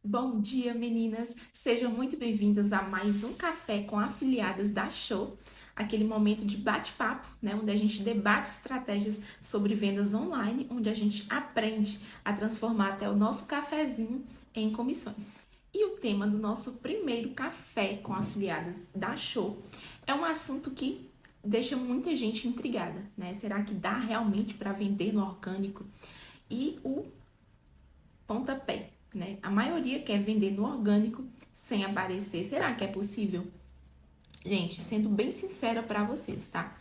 Bom dia, meninas! Sejam muito bem-vindas a mais um Café com Afiliadas da Show, aquele momento de bate-papo, né, onde a gente debate estratégias sobre vendas online, onde a gente aprende a transformar até o nosso cafezinho em comissões. E o tema do nosso primeiro Café com Afiliadas da Show é um assunto que deixa muita gente intrigada, né? Será que dá realmente para vender no orgânico? E o pontapé, né? A maioria quer vender no orgânico sem aparecer. Será que é possível? Gente, sendo bem sincera para vocês, tá?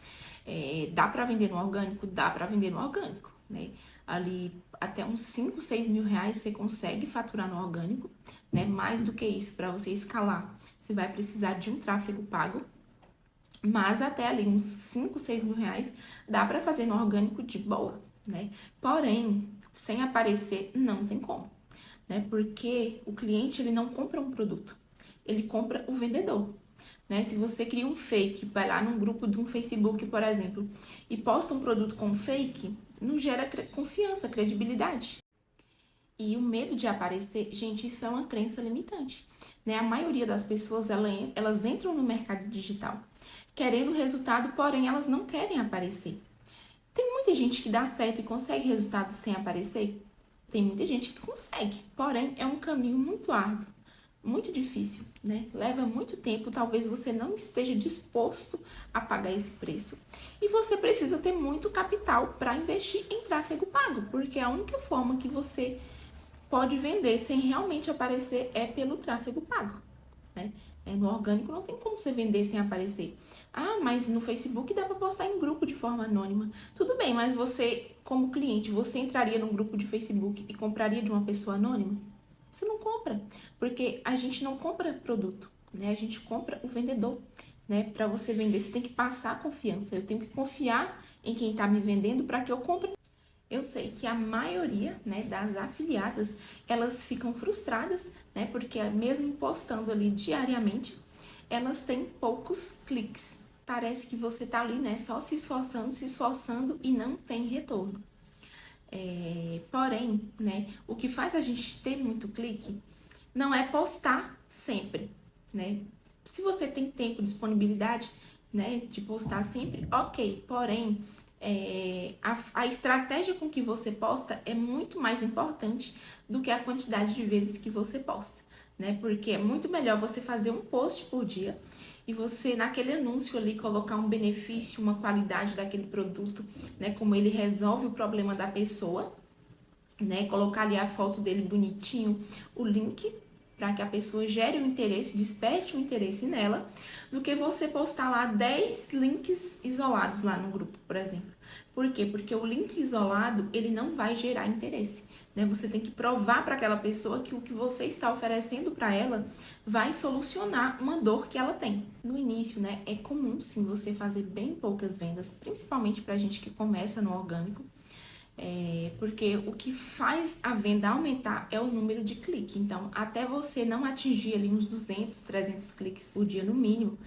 Dá para vender no orgânico? Dá para vender no orgânico, né? Ali até uns 5, 6 mil reais você consegue faturar no orgânico, né? Mais do que isso, para você escalar, você vai precisar de um tráfego pago. Mas até ali uns 5, 6 mil reais dá para fazer no orgânico de boa, né? Porém, sem aparecer, não tem como, né? Porque o cliente, ele não compra um produto, ele compra o vendedor, né? Se você cria um fake, vai lá num grupo de um Facebook, por exemplo, e posta um produto com fake, não gera confiança, credibilidade. E o medo de aparecer, gente, isso é uma crença limitante, né? A maioria das pessoas, elas entram no mercado digital querendo resultado, porém elas não querem aparecer. Tem muita gente que dá certo e consegue resultado sem aparecer? Tem muita gente que consegue, porém é um caminho muito árduo, muito difícil, né? Leva muito tempo, talvez você não esteja disposto a pagar esse preço. E você precisa ter muito capital para investir em tráfego pago, porque a única forma que você pode vender sem realmente aparecer é pelo tráfego pago, né? No orgânico não tem como você vender sem aparecer. Ah, mas no Facebook dá para postar em grupo de forma anônima. Tudo bem, mas você, como cliente, você entraria num grupo de Facebook e compraria de uma pessoa anônima? Você não compra, porque a gente não compra produto, né? A gente compra o vendedor, né? Para você vender, você tem que passar a confiança. Eu tenho que confiar em quem está me vendendo para que eu compre. Eu sei que a maioria, né, das afiliadas, elas ficam frustradas, né, porque mesmo postando ali diariamente, elas têm poucos cliques. Parece que você tá ali, né, só se esforçando e não tem retorno. Porém, né, o que faz a gente ter muito clique não é postar sempre, né? Se você tem tempo, disponibilidade, né, de postar sempre, ok. Porém, a estratégia com que você posta é muito mais importante do que a quantidade de vezes que você posta, né? Porque é muito melhor você fazer um post por dia e você, naquele anúncio ali, colocar um benefício, uma qualidade daquele produto, né? Como ele resolve o problema da pessoa, né? Colocar ali a foto dele bonitinho, o link para que a pessoa gere um interesse, desperte um interesse nela, do que você postar lá 10 links isolados lá no grupo, por exemplo. Por quê? Porque o link isolado, ele não vai gerar interesse, né? Você tem que provar para aquela pessoa que o que você está oferecendo para ela vai solucionar uma dor que ela tem. No início, né, é comum sim você fazer bem poucas vendas, principalmente para gente que começa no orgânico. Porque o que faz a venda aumentar é o número de cliques. Então, até você não atingir ali uns 200, 300 cliques por dia no mínimo,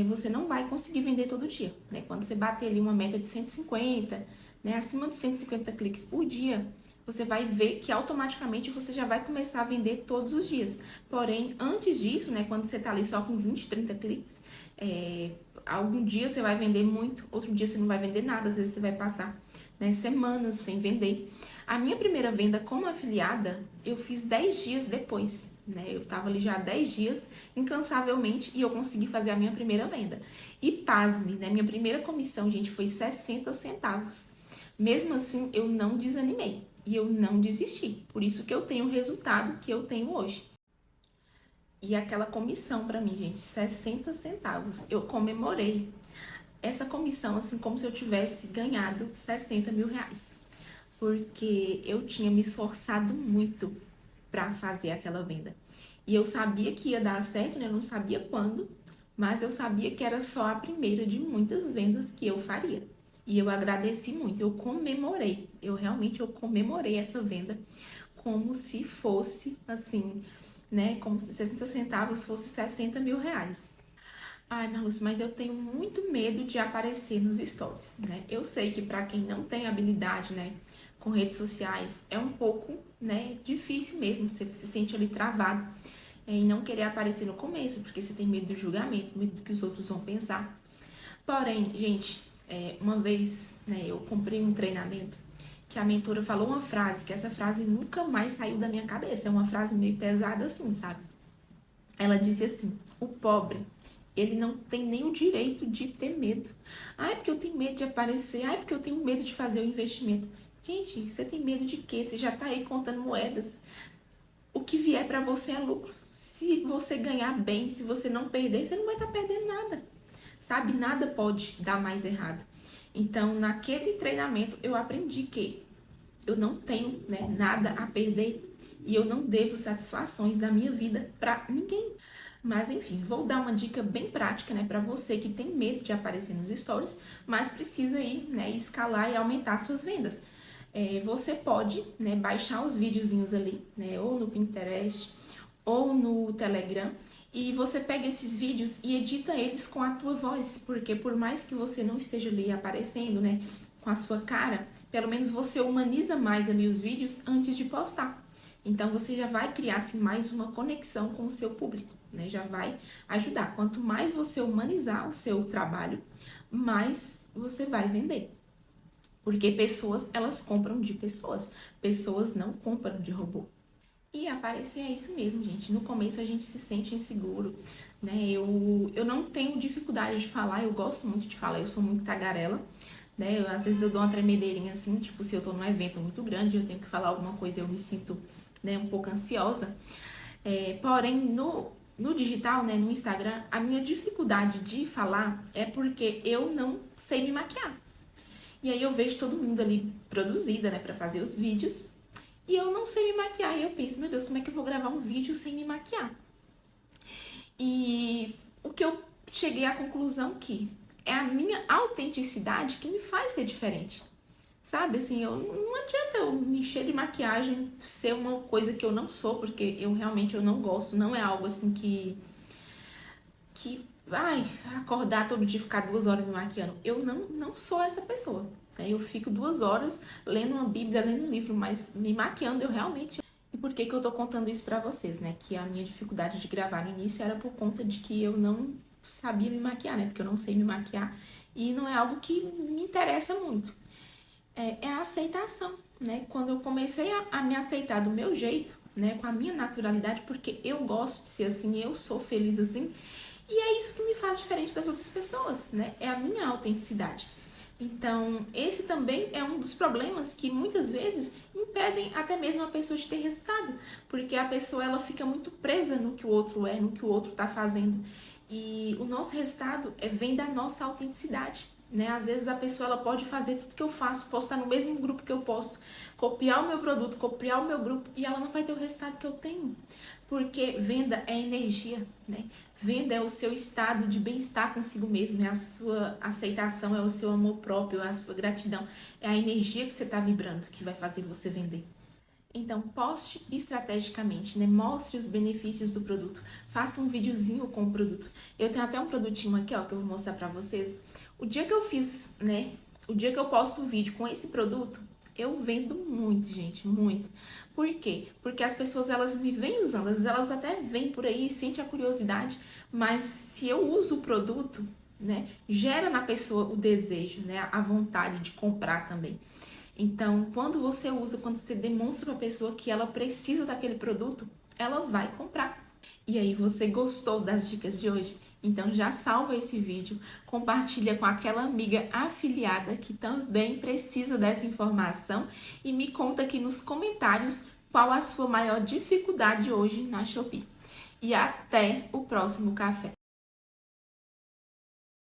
você não vai conseguir vender todo dia, né? Quando você bater ali uma meta de 150, né, acima de 150 cliques por dia, você vai ver que automaticamente você já vai começar a vender todos os dias. Porém, antes disso, né, quando você tá ali só com 20, 30 cliques, algum dia você vai vender muito, outro dia você não vai vender nada, às vezes você vai passar, né, semanas sem vender. A minha primeira venda como afiliada, eu fiz 10 dias depois, né? Eu tava ali já há 10 dias, incansavelmente, e eu consegui fazer a minha primeira venda. E pasme, né? Minha primeira comissão, gente, foi 60 centavos. Mesmo assim, eu não desanimei e eu não desisti. Por isso que eu tenho o resultado que eu tenho hoje. E aquela comissão para mim, gente, 60 centavos. Eu comemorei essa comissão assim como se eu tivesse ganhado 60 mil reais. Porque eu tinha me esforçado muito para fazer aquela venda. E eu sabia que ia dar certo, né? Eu não sabia quando, mas eu sabia que era só a primeira de muitas vendas que eu faria. E eu agradeci muito, eu comemorei. Eu comemorei essa venda como se fosse assim, né? Como se 60 centavos fosse 60 mil reais. Ai, Marlúcio, mas eu tenho muito medo de aparecer nos stories, né? Eu sei que para quem não tem habilidade, né, com redes sociais é um pouco, né, difícil mesmo, você se sente ali travado em não querer aparecer no começo, porque você tem medo do julgamento, medo do que os outros vão pensar. Porém, gente, uma vez, né, eu comprei um treinamento que a mentora falou uma frase, que essa frase nunca mais saiu da minha cabeça, é uma frase meio pesada assim, sabe? Ela disse assim: o pobre, ele não tem nem o direito de ter medo. Ai, porque eu tenho medo de aparecer. Ai, porque eu tenho medo de fazer o investimento. Gente, você tem medo de quê? Você já tá aí contando moedas. O que vier para você é lucro. Se você ganhar bem, se você não perder, você não vai estar perdendo nada. Sabe? Nada pode dar mais errado. Então, naquele treinamento, eu aprendi que eu não tenho, né, nada a perder e eu não devo satisfações da minha vida para ninguém. Mas enfim, vou dar uma dica bem prática, né, para você que tem medo de aparecer nos stories, mas precisa ir, né, escalar e aumentar suas vendas. Você pode, né, baixar os videozinhos ali, né, ou no Pinterest ou no Telegram, e você pega esses vídeos e edita eles com a tua voz, porque por mais que você não esteja ali aparecendo, né, com a sua cara, pelo menos você humaniza mais ali os vídeos antes de postar. Então você já vai criar assim mais uma conexão com o seu público, né? Já vai ajudar. Quanto mais você humanizar o seu trabalho, mais você vai vender. Porque pessoas, elas compram de pessoas. Pessoas não compram de robô. E aparecer é isso mesmo, gente. No começo a gente se sente inseguro, né? Eu não tenho dificuldade de falar, eu gosto muito de falar, eu sou muito tagarela, né? Às vezes eu dou uma tremedeirinha assim, tipo, se eu tô num evento muito grande, eu tenho que falar alguma coisa, eu me sinto, né, um pouco ansiosa. Porém, no digital, né, no Instagram, a minha dificuldade de falar é porque eu não sei me maquiar. E aí eu vejo todo mundo ali produzida, né, pra fazer os vídeos, e eu não sei me maquiar. E eu penso, meu Deus, como é que eu vou gravar um vídeo sem me maquiar? E o que eu cheguei à conclusão que é a minha autenticidade que me faz ser diferente. Sabe, assim, não adianta eu me encher de maquiagem, ser uma coisa que eu não sou, porque eu realmente não gosto, não é algo assim ai, acordar todo dia e ficar 2 horas me maquiando. Eu não sou essa pessoa, né? Eu fico 2 horas lendo uma bíblia, lendo um livro, mas me maquiando eu realmente... E por que eu tô contando isso pra vocês, né? Que a minha dificuldade de gravar no início era por conta de que eu não sabia me maquiar, né? Porque eu não sei me maquiar e não é algo que me interessa muito. É a aceitação, né? Quando eu comecei a me aceitar do meu jeito, né? Com a minha naturalidade, porque eu gosto de ser assim, eu sou feliz assim, e é isso que me faz diferente das outras pessoas, né? É a minha autenticidade. Então, esse também é um dos problemas que muitas vezes impedem até mesmo a pessoa de ter resultado, porque a pessoa ela fica muito presa no que o outro é, no que o outro está fazendo. E o nosso resultado vem da nossa autenticidade, né? Às vezes a pessoa ela pode fazer tudo que eu faço, postar no mesmo grupo que eu posto, copiar o meu produto, copiar o meu grupo, e ela não vai ter o resultado que eu tenho. Porque venda é energia, né? Venda é o seu estado de bem-estar consigo mesmo, é a sua aceitação, é o seu amor próprio, é a sua gratidão, é a energia que você está vibrando que vai fazer você vender. Então, poste estrategicamente, né? Mostre os benefícios do produto. Faça um videozinho com o produto. Eu tenho até um produtinho aqui, ó, que eu vou mostrar pra vocês. O dia que eu fiz, né? O dia que eu posto um vídeo com esse produto, eu vendo muito, gente, muito. Por quê? Porque as pessoas, elas me vêm usando, às vezes elas até vêm por aí, sentem a curiosidade, mas se eu uso o produto, né, gera na pessoa o desejo, né, a vontade de comprar também. Então, quando você usa, quando você demonstra para a pessoa que ela precisa daquele produto, ela vai comprar. E aí, você gostou das dicas de hoje? Então já salva esse vídeo, compartilha com aquela amiga afiliada que também precisa dessa informação e me conta aqui nos comentários qual a sua maior dificuldade hoje na Shopee. E até o próximo café!